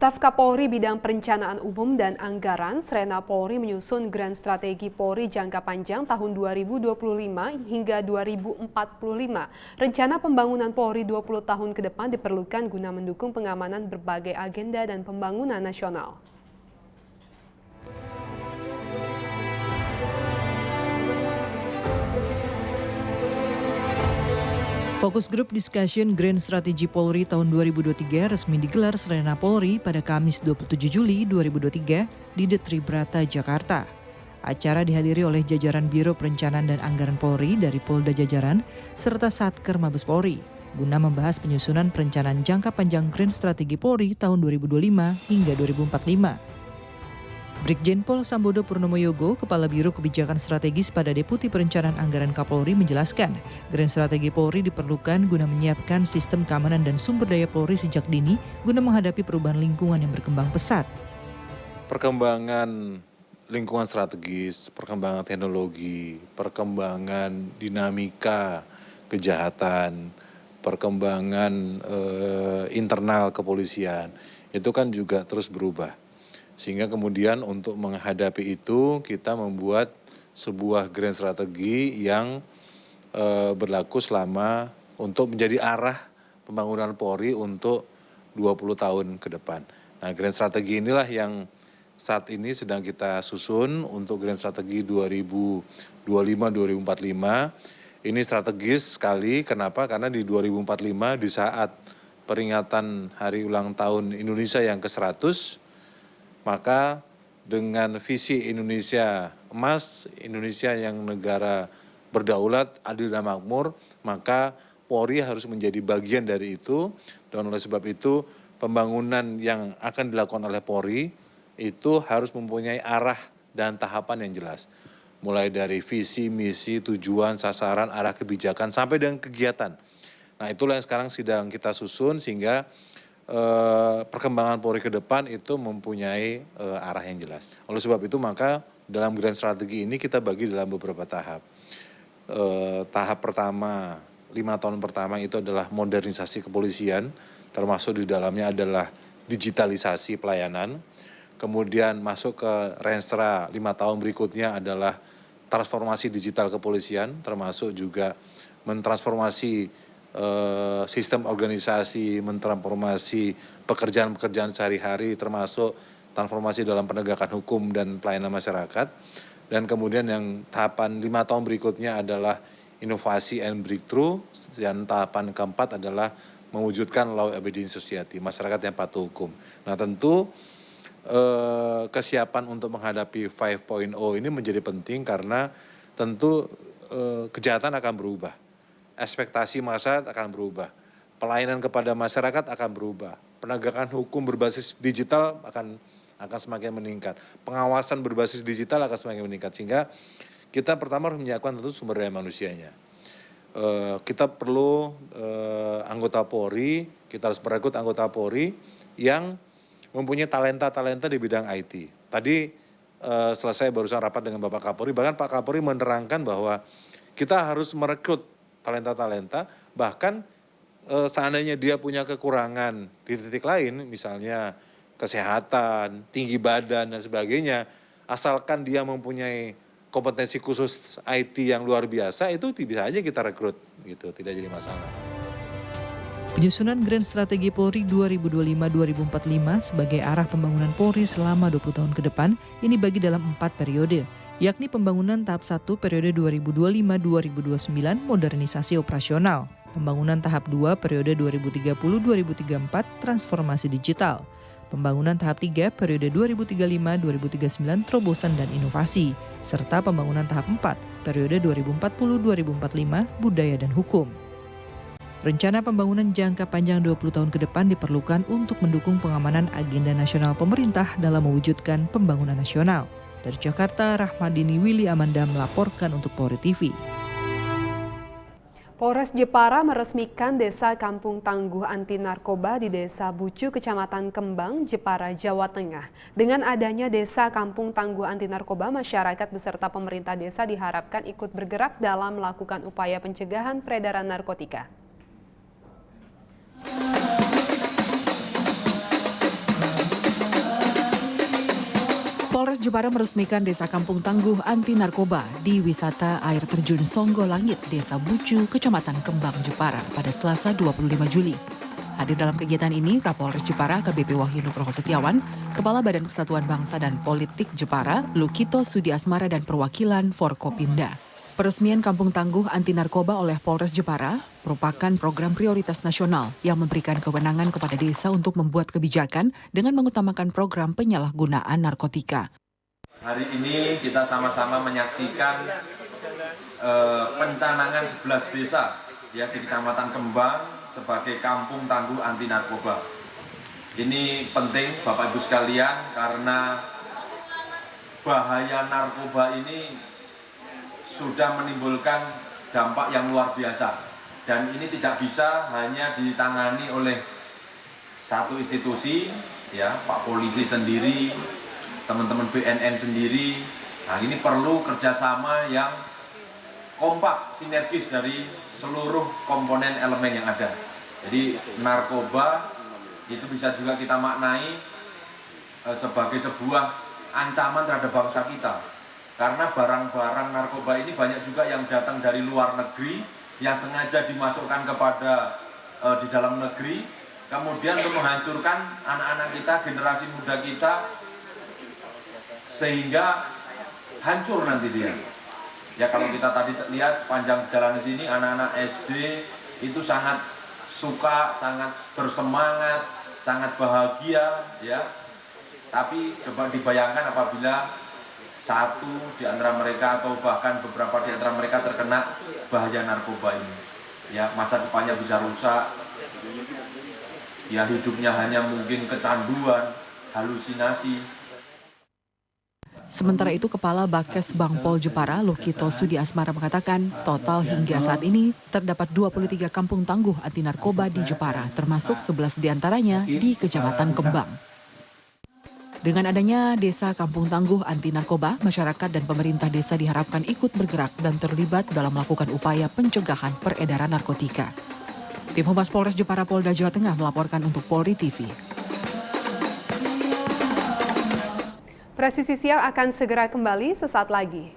Staf Kapolri Bidang Perencanaan Umum dan Anggaran, Srena Polri menyusun Grand Strategi Polri jangka panjang tahun 2025 hingga 2045. Rencana pembangunan Polri 20 tahun ke depan diperlukan guna mendukung pengamanan berbagai agenda dan pembangunan nasional. Fokus Group Discussion Grand Strategi Polri tahun 2023 resmi digelar Srena Polri pada Kamis 27 Juli 2023 di The Tribrata, Jakarta. Acara dihadiri oleh jajaran Biro Perencanaan dan Anggaran Polri dari Polda Jajaran serta Satker Mabes Polri guna membahas penyusunan perencanaan jangka panjang Grand Strategi Polri tahun 2025 hingga 2045. Brigjen Pol Sambodo Purnomo Yogo, Kepala Biro Kebijakan Strategis pada Deputi Perencanaan Anggaran Kapolri menjelaskan, Grand Strategi Polri diperlukan guna menyiapkan sistem keamanan dan sumber daya Polri sejak dini guna menghadapi perubahan lingkungan yang berkembang pesat. Perkembangan lingkungan strategis, perkembangan teknologi, perkembangan dinamika kejahatan, perkembangan internal kepolisian, itu kan juga terus berubah. Sehingga kemudian untuk menghadapi itu kita membuat sebuah grand strategi yang berlaku selama untuk menjadi arah pembangunan Polri untuk 20 tahun ke depan. Nah, grand strategi inilah yang saat ini sedang kita susun untuk grand strategi 2025-2045. Ini strategis sekali, kenapa? Karena di 2045 di saat peringatan hari ulang tahun Indonesia yang ke-100, maka dengan visi Indonesia emas, Indonesia yang negara berdaulat, adil dan makmur, maka Polri harus menjadi bagian dari itu. Dan oleh sebab itu, pembangunan yang akan dilakukan oleh Polri itu harus mempunyai arah dan tahapan yang jelas. Mulai dari visi, misi, tujuan, sasaran, arah kebijakan, sampai dengan kegiatan. Nah, itulah yang sekarang sedang kita susun sehingga perkembangan Polri ke depan itu mempunyai arah yang jelas. Oleh sebab itu maka dalam grand strategi ini kita bagi dalam beberapa tahap. Tahap pertama, 5 tahun pertama itu adalah modernisasi kepolisian, termasuk di dalamnya adalah digitalisasi pelayanan. Kemudian masuk ke Renstra 5 tahun berikutnya adalah transformasi digital kepolisian, termasuk juga mentransformasi sistem organisasi, mentransformasi pekerjaan-pekerjaan sehari-hari, termasuk transformasi dalam penegakan hukum dan pelayanan masyarakat. Dan kemudian yang tahapan 5 tahun berikutnya adalah inovasi and breakthrough, dan tahapan keempat adalah mewujudkan law abiding society, masyarakat yang patuh hukum. Nah, tentu kesiapan untuk menghadapi 5.0 ini menjadi penting karena tentu kejahatan akan berubah. Ekspektasi masyarakat akan berubah, pelayanan kepada masyarakat akan berubah, penegakan hukum berbasis digital akan semakin meningkat, pengawasan berbasis digital akan semakin meningkat, sehingga kita pertama harus menyiapkan tentu sumber daya manusianya. Kita perlu anggota Polri, kita harus merekrut anggota Polri yang mempunyai talenta-talenta di bidang IT. Tadi selesai barusan rapat dengan Bapak Kapolri, bahkan Pak Kapolri menerangkan bahwa kita harus merekrut talenta-talenta, bahkan seandainya dia punya kekurangan di titik lain, misalnya kesehatan, tinggi badan dan sebagainya, asalkan dia mempunyai kompetensi khusus IT yang luar biasa, itu bisa aja kita rekrut, gitu, tidak jadi masalah. Penyusunan Grand Strategi Polri 2025-2045 sebagai arah pembangunan Polri selama 20 tahun ke depan ini bagi dalam 4 periode, yakni pembangunan tahap 1 periode 2025-2029 modernisasi operasional, pembangunan tahap 2 periode 2030-2034 transformasi digital, pembangunan tahap 3 periode 2035-2039 terobosan dan inovasi, serta pembangunan tahap 4 periode 2040-2045 budaya dan hukum. Rencana pembangunan jangka panjang 20 tahun ke depan diperlukan untuk mendukung pengamanan agenda nasional pemerintah dalam mewujudkan pembangunan nasional. Dari Jakarta, Rahmadini Willy Amanda melaporkan untuk Polri TV. Polres Jepara meresmikan Desa Kampung Tangguh Anti Narkoba di Desa Bucu, Kecamatan Kembang, Jepara, Jawa Tengah. Dengan adanya Desa Kampung Tangguh Anti Narkoba, masyarakat beserta pemerintah desa diharapkan ikut bergerak dalam melakukan upaya pencegahan peredaran narkotika. Jepara meresmikan Desa Kampung Tangguh Anti Narkoba di wisata air terjun Songgo Langit, Desa Bucu, Kecamatan Kembang, Jepara pada Selasa 25 Juli. Hadir dalam kegiatan ini Kapolres Jepara AKBP Wahyu Nugroho Setiawan, Kepala Badan Persatuan Bangsa dan Politik Jepara, Lukito Sudi Asmara dan perwakilan Forkopimda. Peresmian Kampung Tangguh Anti Narkoba oleh Polres Jepara merupakan program prioritas nasional yang memberikan kewenangan kepada desa untuk membuat kebijakan dengan mengutamakan program penyalahgunaan narkotika. Hari ini kita sama-sama menyaksikan pencanangan 11 desa ya di Kecamatan Kembang sebagai Kampung Tangguh Anti Narkoba. Ini penting Bapak Ibu sekalian karena bahaya narkoba ini sudah menimbulkan dampak yang luar biasa, dan ini tidak bisa hanya ditangani oleh satu institusi ya, Pak Polisi sendiri, teman-teman BNN sendiri. Nah, ini perlu kerjasama yang kompak, sinergis dari seluruh komponen elemen yang ada. Jadi narkoba itu bisa juga kita maknai sebagai sebuah ancaman terhadap bangsa kita. Karena barang-barang narkoba ini banyak juga yang datang dari luar negeri yang sengaja dimasukkan kepada di dalam negeri, kemudian untuk menghancurkan anak-anak kita, generasi muda kita, sehingga hancur nanti dia. Ya kalau kita tadi lihat sepanjang jalan di sini anak-anak SD itu sangat suka, sangat bersemangat, sangat bahagia ya. Tapi coba dibayangkan apabila satu di antara mereka atau bahkan beberapa di antara mereka terkena bahaya narkoba ini. Ya, masa depannya bisa rusak. Ya, hidupnya hanya mungkin kecanduan, halusinasi. Sementara itu, Kepala Bakes Bangpol Jepara, Lukito Sudi Asmara mengatakan, total hingga saat ini terdapat 23 kampung tangguh anti narkoba di Jepara, termasuk 11 diantaranya di Kecamatan Kembang. Dengan adanya Desa Kampung Tangguh Anti Narkoba, masyarakat dan pemerintah desa diharapkan ikut bergerak dan terlibat dalam melakukan upaya pencegahan peredaran narkotika. Tim Humas Polres Jepara Polda Jawa Tengah melaporkan untuk Polri TV. Presisi Siang akan segera kembali sesaat lagi.